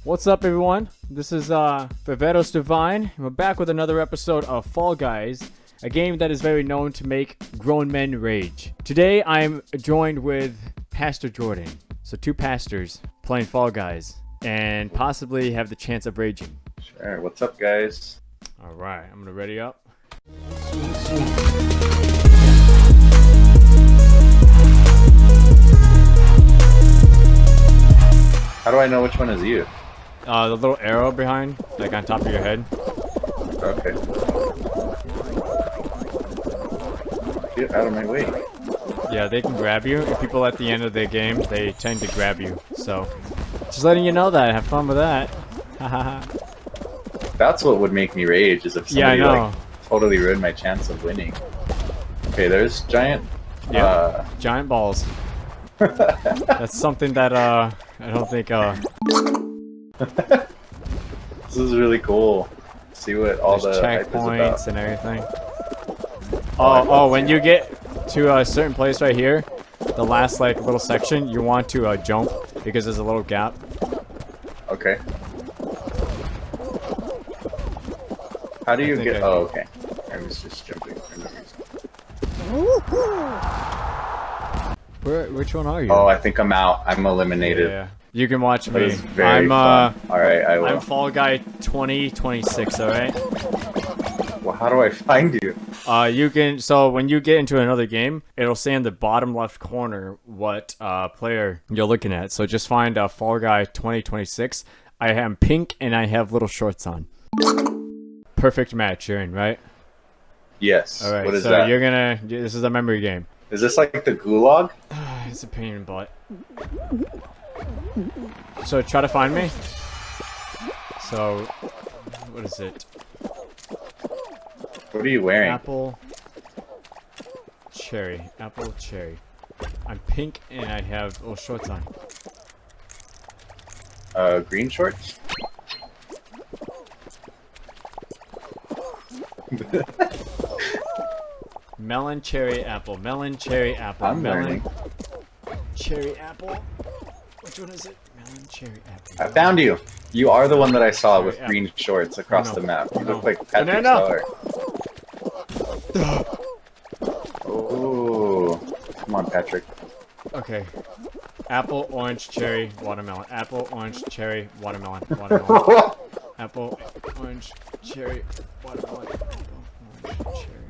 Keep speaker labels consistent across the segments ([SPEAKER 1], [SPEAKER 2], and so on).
[SPEAKER 1] What's up, everyone? This is Viveros Divine, and we're back with another episode of Fall Guys, a game that is very known to make grown men rage. Today, I'm joined with Pastor Jordan, so two pastors playing Fall Guys, and possibly have the chance of raging.
[SPEAKER 2] Sure. What's up, guys?
[SPEAKER 1] All right, I'm gonna ready up.
[SPEAKER 2] How do I know which one is you?
[SPEAKER 1] The little arrow behind, like on top of your head.
[SPEAKER 2] Okay. Get out of my way.
[SPEAKER 1] Yeah, they can grab you, and people at the end of the game, they tend to grab you. So, just letting you know that. Have fun with that. Hahaha.
[SPEAKER 2] That's what would make me rage, is if somebody
[SPEAKER 1] Yeah, I know.
[SPEAKER 2] like totally ruined my chance of winning. Okay, there's giant.
[SPEAKER 1] Yeah, giant balls. That's something that I don't think
[SPEAKER 2] This is really cool. See what all
[SPEAKER 1] there's
[SPEAKER 2] the hype is
[SPEAKER 1] checkpoints
[SPEAKER 2] about.
[SPEAKER 1] and everything.
[SPEAKER 2] I love
[SPEAKER 1] When
[SPEAKER 2] seeing
[SPEAKER 1] you get to a certain place right here, the last like little section, you want to jump because there's a little gap.
[SPEAKER 2] Okay. How do you
[SPEAKER 1] think
[SPEAKER 2] get?
[SPEAKER 1] I-
[SPEAKER 2] Oh, okay. I was just jumping for no reason.
[SPEAKER 1] Which one are you?
[SPEAKER 2] Oh, I think I'm out. I'm eliminated.
[SPEAKER 1] Yeah. You can watch
[SPEAKER 2] That
[SPEAKER 1] me.
[SPEAKER 2] is very fun. All right, I will.
[SPEAKER 1] I'm Fall Guy 2026. All right.
[SPEAKER 2] Well, how do I find you?
[SPEAKER 1] You can. So when you get into another game, it'll say in the bottom left corner what player you're looking at. So just find Fall Guy 2026. I am pink and I have little shorts on. Perfect match, you're in, right?
[SPEAKER 2] Yes.
[SPEAKER 1] All right.
[SPEAKER 2] What is
[SPEAKER 1] so
[SPEAKER 2] that?
[SPEAKER 1] you're gonna. This is a memory game.
[SPEAKER 2] Is this like the gulag?
[SPEAKER 1] It's a pain in the butt. So try to find me. So, what is it?
[SPEAKER 2] What are you wearing?
[SPEAKER 1] Apple, cherry. Apple, cherry. I'm pink and I have little shorts on.
[SPEAKER 2] Green shorts?
[SPEAKER 1] Melon, cherry, apple. Melon, cherry, apple.
[SPEAKER 2] I'm
[SPEAKER 1] melon,
[SPEAKER 2] learning.
[SPEAKER 1] cherry, apple. Which one is it? Melon, cherry, apple.
[SPEAKER 2] I found you. You are the one that I saw
[SPEAKER 1] Cherry
[SPEAKER 2] with
[SPEAKER 1] apple.
[SPEAKER 2] green shorts across
[SPEAKER 1] No.
[SPEAKER 2] the map. You
[SPEAKER 1] No.
[SPEAKER 2] look like Patrick
[SPEAKER 1] No.
[SPEAKER 2] Star. Oh, come on, Patrick.
[SPEAKER 1] Okay. Apple, orange, cherry, watermelon. Apple, orange, cherry, watermelon. Watermelon. Apple, orange, cherry, watermelon. Apple, orange, cherry.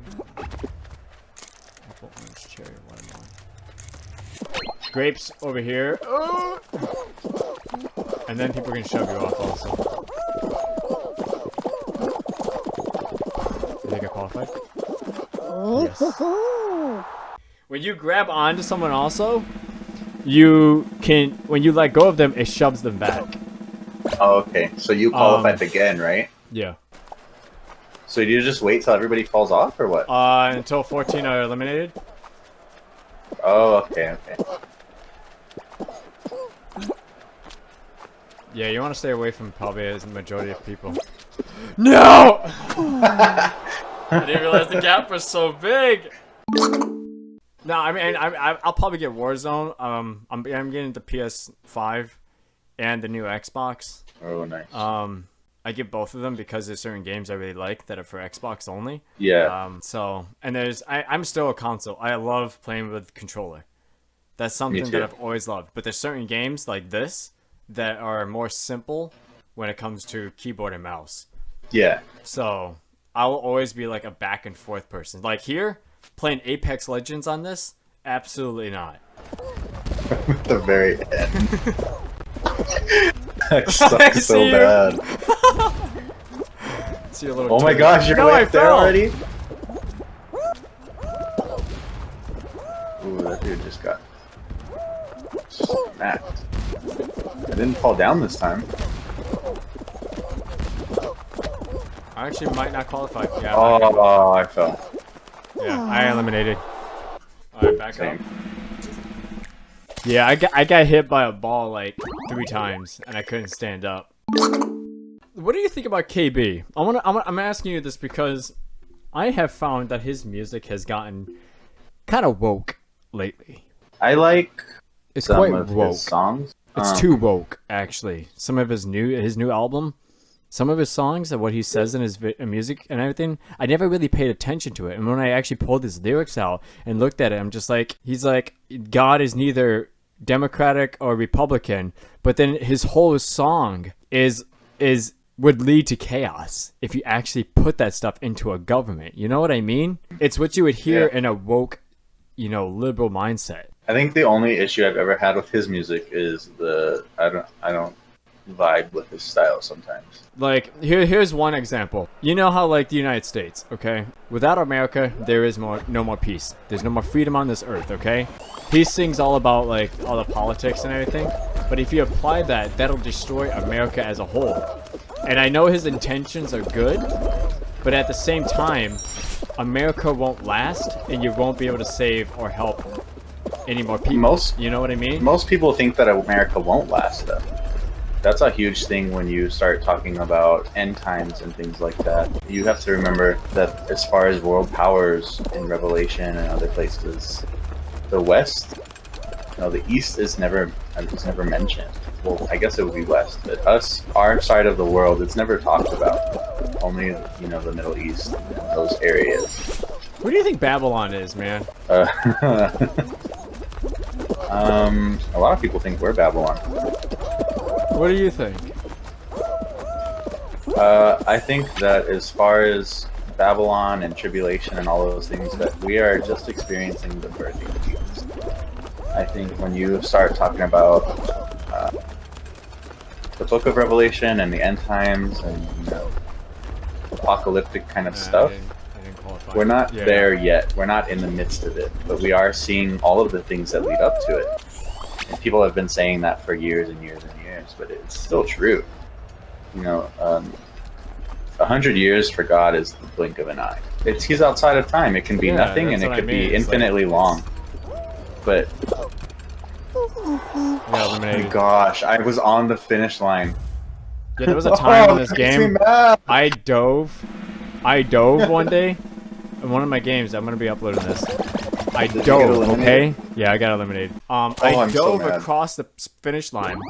[SPEAKER 1] Apple, orange, cherry, watermelon. Grapes over here. And then people can shove you off also. You think I qualified? Yes. When you grab onto someone also, you can, when you let go of them, it shoves them back.
[SPEAKER 2] Oh, okay. So you qualified again, right?
[SPEAKER 1] Yeah.
[SPEAKER 2] So do you just wait till everybody falls off, or what?
[SPEAKER 1] Until 14 are eliminated.
[SPEAKER 2] Oh, okay, okay.
[SPEAKER 1] Yeah, you want to stay away from probably as the majority of people. No! I didn't realize the gap was so big. No, I mean, I'll probably get Warzone. I'm getting the PS5 and the new Xbox.
[SPEAKER 2] Oh, nice.
[SPEAKER 1] I get both of them because there's certain games I really like that are for Xbox only.
[SPEAKER 2] Yeah.
[SPEAKER 1] So, and I'm still a console. I love playing with controller. That's something
[SPEAKER 2] too.
[SPEAKER 1] that I've always loved. But there's certain games like this that are more simple when it comes to keyboard and mouse.
[SPEAKER 2] Yeah.
[SPEAKER 1] So I will always be like a back and forth person. Like here, playing Apex Legends on this, absolutely not.
[SPEAKER 2] At the very end. That sucks so
[SPEAKER 1] see you.
[SPEAKER 2] bad.
[SPEAKER 1] See a little.
[SPEAKER 2] Oh my gosh, you're
[SPEAKER 1] No,
[SPEAKER 2] way
[SPEAKER 1] I
[SPEAKER 2] up there
[SPEAKER 1] fell.
[SPEAKER 2] already? Ooh, that dude just got smacked. I didn't fall down this time.
[SPEAKER 1] I actually might not qualify. Yeah.
[SPEAKER 2] Oh, I fell.
[SPEAKER 1] Yeah, I eliminated. Alright, back up.
[SPEAKER 2] Same.
[SPEAKER 1] Yeah, I got hit by a ball like 3 times and I couldn't stand up. What do you think about KB? I'm asking you this because I have found that his music has gotten kind of woke lately.
[SPEAKER 2] I like
[SPEAKER 1] It's
[SPEAKER 2] some
[SPEAKER 1] quite
[SPEAKER 2] of
[SPEAKER 1] woke.
[SPEAKER 2] his songs.
[SPEAKER 1] It's too woke, actually. Some of his new album, some of his songs and what he says in his music and everything, I never really paid attention to it. And when I actually pulled his lyrics out and looked at it, I'm just like, he's like, God is neither Democratic or Republican, but then his whole song is would lead to chaos if you actually put that stuff into a government. You know what I mean? It's what you would hear in a woke, liberal mindset.
[SPEAKER 2] I think the only issue I've ever had with his music is I don't vibe with his style sometimes.
[SPEAKER 1] Like, here's one example. You know how, like, the United States, okay? Without America, there is no more peace. There's no more freedom on this earth, okay? He sings all about, like, all the politics and everything. But if you apply that, that'll destroy America as a whole. And I know his intentions are good, but at the same time, America won't last, and you won't be able to save or help any more people. You know what I mean?
[SPEAKER 2] Most people think that America won't last, though. That's a huge thing when you start talking about end times and things like that. You have to remember that as far as world powers in Revelation and other places, the West, the East is never mentioned. Well, I guess it would be West, but our side of the world, it's never talked about. Only, the Middle East and those areas.
[SPEAKER 1] Who do you think Babylon is, man?
[SPEAKER 2] A lot of people think we're Babylon.
[SPEAKER 1] What do you think?
[SPEAKER 2] I think that as far as Babylon and tribulation and all of those things, that we are just experiencing the birthing of Jesus. I think when you start talking about the book of Revelation and the end times and apocalyptic kind of stuff,
[SPEAKER 1] I didn't qualify.
[SPEAKER 2] We're not there yet. We're not in the midst of it, but we are seeing all of the things that lead up to it. And people have been saying that for years and years and years, but it's still true. 100 years for God is the blink of an eye. He's outside of time. It can be nothing, and it could be infinitely long. But oh my gosh, I was on the finish line.
[SPEAKER 1] Yeah, there was a time in this game I dove one day in one of my games. I'm gonna be uploading this. I dove, okay? Yeah, I got eliminated. I dove across the finish line.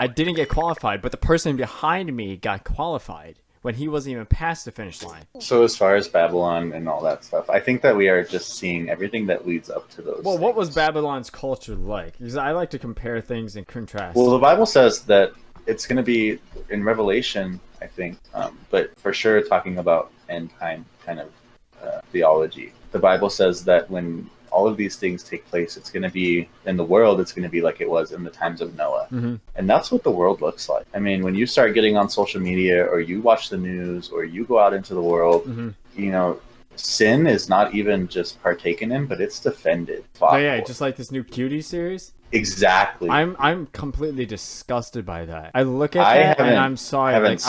[SPEAKER 1] I didn't get qualified, but the person behind me got qualified when he wasn't even past the finish line.
[SPEAKER 2] So as far as Babylon and all that stuff, I think that we are just seeing everything that leads up to those things.
[SPEAKER 1] What was Babylon's culture like? Because I like to compare things and contrast.
[SPEAKER 2] Well, the Bible says that it's going to be in Revelation, I think, but for sure talking about end time kind of theology. The Bible says that when all of these things take place, it's going to be in the world, it's going to be like it was in the times of Noah.
[SPEAKER 1] Mm-hmm.
[SPEAKER 2] And that's what the world looks like. I mean, when you start getting on social media or you watch the news or you go out into the world, sin is not even just partaken in, but it's defended.
[SPEAKER 1] Oh, yeah, just like this new Cutie series.
[SPEAKER 2] Exactly.
[SPEAKER 1] I'm completely disgusted by that. I look at that and I'm sorry. I was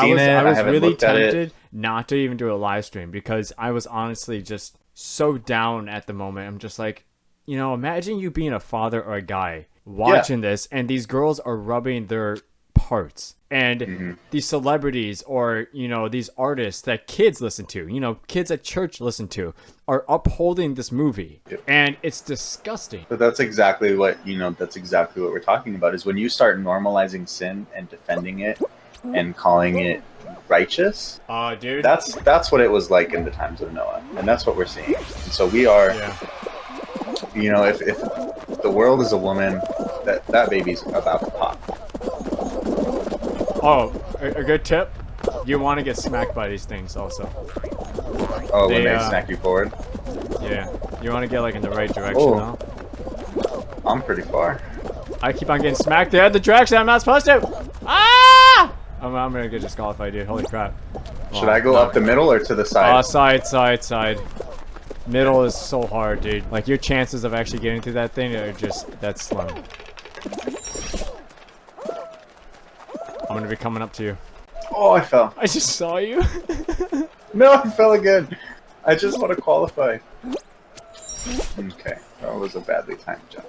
[SPEAKER 1] really tempted not to even do a live stream because I was honestly just so down at the moment. I'm just like, imagine you being a father or a guy watching this and these girls are rubbing their parts and these celebrities or these artists that kids listen to, kids at church listen to, are upholding this movie. And it's disgusting.
[SPEAKER 2] But that's exactly what we're talking about, is when you start normalizing sin and defending it and calling it righteous.
[SPEAKER 1] Dude,
[SPEAKER 2] that's what it was like in the times of Noah, and that's what we're seeing. And so we are if the world is a woman, that baby's about to pop.
[SPEAKER 1] Oh, a good tip, you want to get smacked by these things also.
[SPEAKER 2] Oh, when they smack you forward?
[SPEAKER 1] Yeah, you want to get like in the right direction though.
[SPEAKER 2] I'm pretty far.
[SPEAKER 1] I keep on getting smacked the other direction I'm not supposed to. Ah! I'm gonna get disqualified, dude. Holy crap.
[SPEAKER 2] Should I go up the middle or to the side?
[SPEAKER 1] Side. Middle is so hard, dude. Like, your chances of actually getting through that thing are that's slim. I'm gonna be coming up to you.
[SPEAKER 2] Oh, I fell.
[SPEAKER 1] I just saw you.
[SPEAKER 2] No, I fell again. I just want to qualify. Okay, that was a badly timed jump.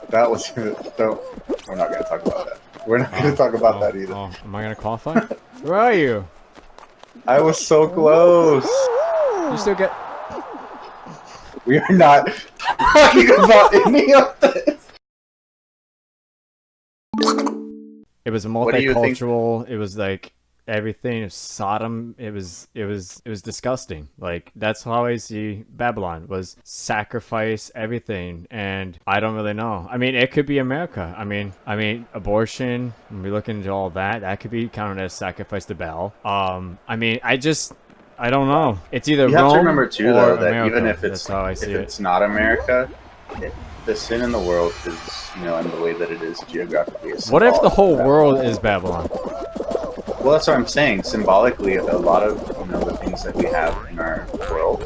[SPEAKER 2] That was... No, we're not going to talk about that. We're not going to talk about that either.
[SPEAKER 1] Oh, am I going to qualify? Where are you?
[SPEAKER 2] I was so close.
[SPEAKER 1] You still get...
[SPEAKER 2] We are not talking about any of this.
[SPEAKER 1] It was
[SPEAKER 2] What do you think?
[SPEAKER 1] multicultural. It was like everything is Sodom. It was disgusting. Like that's how I see Babylon was sacrifice everything, and I don't really know. I mean, it could be America. I mean, abortion. When we look into all that, that could be counted as sacrifice to Baal. I mean, I don't know. It's either
[SPEAKER 2] You
[SPEAKER 1] Rome
[SPEAKER 2] have to remember too,
[SPEAKER 1] or
[SPEAKER 2] though, that
[SPEAKER 1] America.
[SPEAKER 2] even if
[SPEAKER 1] That's how I see it.
[SPEAKER 2] it's not America, the sin in the world is, and the way that it is geographically is
[SPEAKER 1] What if the
[SPEAKER 2] symbolic
[SPEAKER 1] whole
[SPEAKER 2] of that.
[SPEAKER 1] world is Babylon?
[SPEAKER 2] Well, that's what I'm saying. Symbolically, a lot of the things that we have in our world,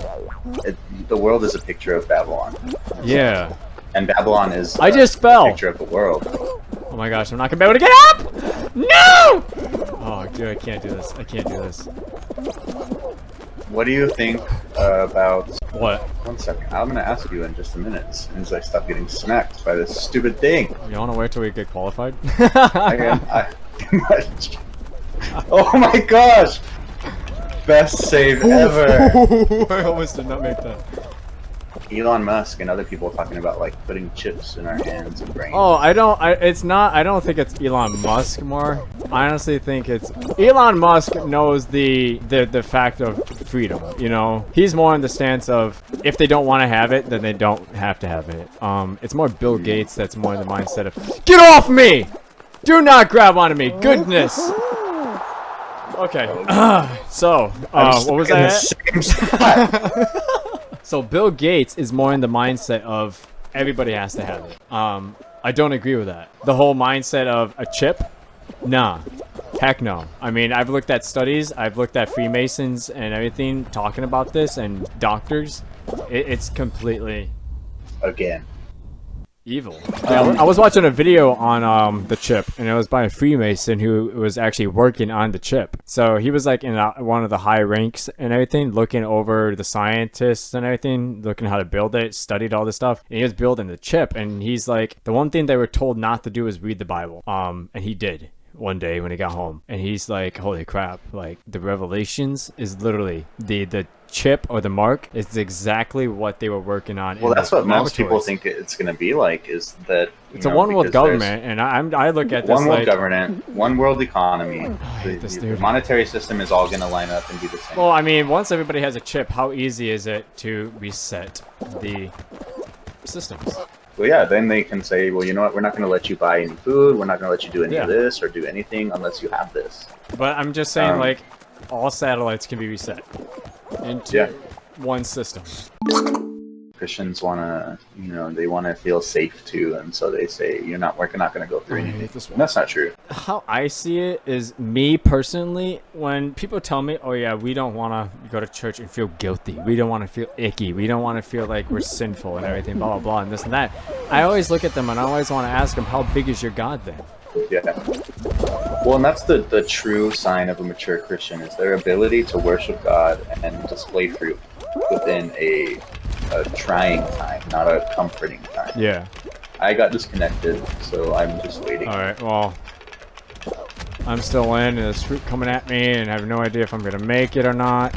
[SPEAKER 2] the world is a picture of Babylon,
[SPEAKER 1] Yeah.
[SPEAKER 2] and Babylon is
[SPEAKER 1] I just
[SPEAKER 2] a
[SPEAKER 1] fell.
[SPEAKER 2] picture of the world.
[SPEAKER 1] Oh my gosh, I'm not gonna be able to get up! No! Oh, dude, I can't do this. I can't do this.
[SPEAKER 2] What do you think about?
[SPEAKER 1] What?
[SPEAKER 2] 1 second. I'm gonna ask you in just a minute. As soon as I stop getting smacked by this stupid thing.
[SPEAKER 1] You wanna wait till we get qualified?
[SPEAKER 2] Oh my gosh! Best save ever.
[SPEAKER 1] I almost did not make that.
[SPEAKER 2] Elon Musk and other people talking about like putting chips in our hands and brains.
[SPEAKER 1] Oh, I don't think it's Elon Musk more. I honestly think it's Elon Musk knows the fact of freedom, He's more in the stance of if they don't want to have it, then they don't have to have it. It's more Bill Gates that's more in the mindset of get off me! Do not grab onto me! Goodness! Okay. So, what was that? So Bill Gates is more in the mindset of everybody has to have it. I don't agree with that. The whole mindset of a chip? Nah. Heck no. I mean, I've looked at studies, I've looked at Freemasons and everything talking about this, and doctors. It's completely
[SPEAKER 2] Again.
[SPEAKER 1] evil. I was watching a video on the chip, and it was by a Freemason who was actually working on the chip. So he was like in one of the high ranks and everything, looking over the scientists and everything, looking how to build it, studied all this stuff, and he was building the chip. And he's like, the one thing they were told not to do is read the Bible. And he did one day when he got home, and he's like, holy crap, like the revelations is literally the chip or the mark is exactly what they were working on.
[SPEAKER 2] Well, that's what most people think it's going to be like, is that
[SPEAKER 1] it's a one world government, and I look at this
[SPEAKER 2] one world
[SPEAKER 1] like
[SPEAKER 2] government, one world economy.
[SPEAKER 1] this
[SPEAKER 2] The
[SPEAKER 1] dude.
[SPEAKER 2] monetary system is all going to line up and be the same.
[SPEAKER 1] Well, I mean, once everybody has a chip, how easy is it to reset the systems?
[SPEAKER 2] Well, yeah, then they can say, well, you know what, we're not going to let you buy any food, we're not going to let you do any
[SPEAKER 1] Yeah.
[SPEAKER 2] of this or do anything unless you have this.
[SPEAKER 1] But I'm just saying, like, all satellites can be reset into one system.
[SPEAKER 2] Christians want to, they want to feel safe too, and so they say, we're not going to go through
[SPEAKER 1] I hate
[SPEAKER 2] anything.
[SPEAKER 1] this one.
[SPEAKER 2] And that's not true.
[SPEAKER 1] How I see it is, me personally, when people tell me, oh yeah, we don't want to go to church and feel guilty, we don't want to feel icky, we don't want to feel like we're sinful and everything, blah blah blah, and this and that, I always look at them and I always want to ask them, how big is your God then?
[SPEAKER 2] Yeah. Well, and that's the true sign of a mature Christian, is their ability to worship God and display fruit within a trying time, not a comforting time.
[SPEAKER 1] Yeah.
[SPEAKER 2] I got disconnected, so I'm just waiting.
[SPEAKER 1] Alright, well, I'm still in, and there's fruit coming at me, and I have no idea if I'm gonna make it or not.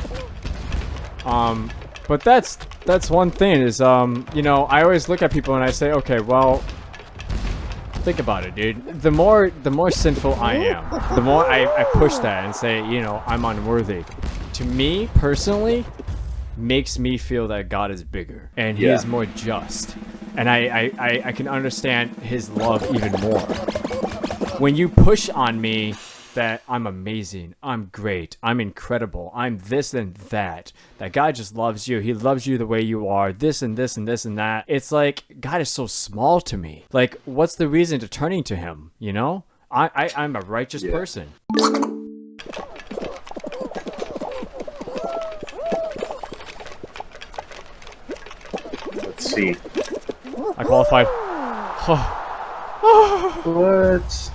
[SPEAKER 1] But that's one thing is, I always look at people and I say, okay, well, think about it, dude. The more sinful I am, the more I push that and say, I'm unworthy. To me, personally, makes me feel that God is bigger and he is more just. And I can understand his love even more. When you push on me that I'm amazing, I'm great, I'm incredible, I'm this and that God just loves you, he loves you the way you are, this and this and this and that. It's like, God is so small to me. Like, what's the reason to turning to him, I'm a righteous person.
[SPEAKER 2] Let's see.
[SPEAKER 1] I qualified.
[SPEAKER 2] What?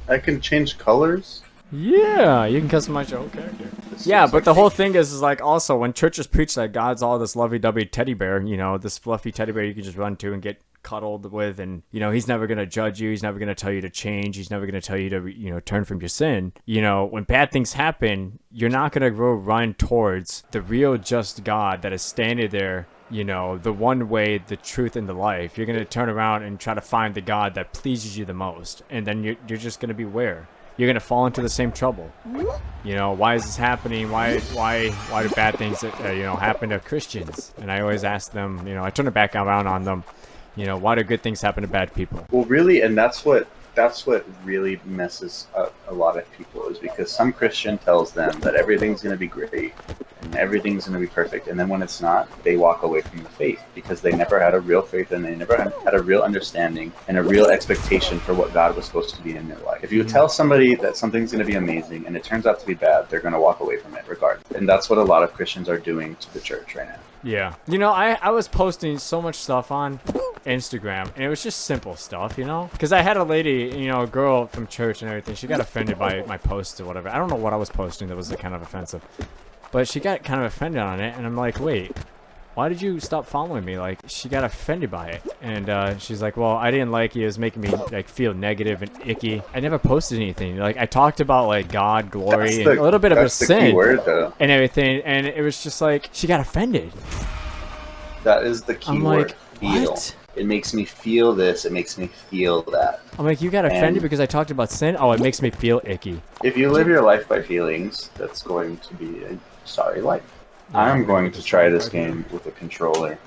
[SPEAKER 2] I can change colors?
[SPEAKER 1] Yeah, you can customize your own character. Yeah, but the whole thing is like, also when churches preach that God's all this lovey-dovey teddy bear, this fluffy teddy bear you can just run to and get cuddled with, and he's never going to judge you, he's never going to tell you to change, he's never going to tell you to turn from your sin. When bad things happen, you're not going to go run towards the real just God that is standing there you know, the one way, the truth, and the life, you're going to turn around and try to find the God that pleases you the most. And then you're just going to be where? You're going to fall into the same trouble. You know, why is this happening? Why do bad things, you know, happen to Christians? And I always ask them, you know, I turn it back around on them, you know, why do good things happen to bad people?
[SPEAKER 2] Well, really, and that's what really messes up a lot of people, is because some Christian tells them that everything's going to be great and everything's going to be perfect, and then when it's not, they walk away from the faith because they never had a real faith and they never had a real understanding and a real expectation for what God was supposed to be in their life. If you tell somebody that something's going to be amazing and it turns out to be bad, they're going to walk away from it regardless. And that's what a lot of Christians are doing to the church right now.
[SPEAKER 1] Yeah. You know, I was posting so much stuff on Instagram, and it was just simple stuff, you know? Because I had a lady, you know, a girl from church and everything, she got offended by my posts or whatever. I don't know what I was posting that was kind of offensive. But she got kind of offended on it, and I'm like, wait, why did you stop following me? Like, she got offended by it. And she's like, well, I didn't like it. It was making me, like, feel negative and icky. I never posted anything. Like, I talked about, like, God, glory, and a little bit of a sin and everything. And it was just like, she got offended.
[SPEAKER 2] That is the key word.
[SPEAKER 1] Like,
[SPEAKER 2] feel.
[SPEAKER 1] what?
[SPEAKER 2] It makes me feel this. It makes me feel that.
[SPEAKER 1] I'm like, you got offended because I talked about sin? Oh, it makes me feel icky.
[SPEAKER 2] If you live your life by feelings, that's going to be a sorry life.
[SPEAKER 1] Yeah,
[SPEAKER 2] I'm going to try this game with a controller.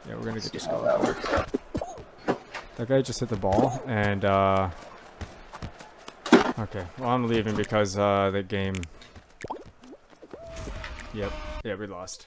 [SPEAKER 1] Yeah, we're going to get this
[SPEAKER 2] how
[SPEAKER 1] going.
[SPEAKER 2] that works out.
[SPEAKER 1] That guy just hit the ball, and, okay, well, I'm leaving because, the game... Yep, yeah, we lost.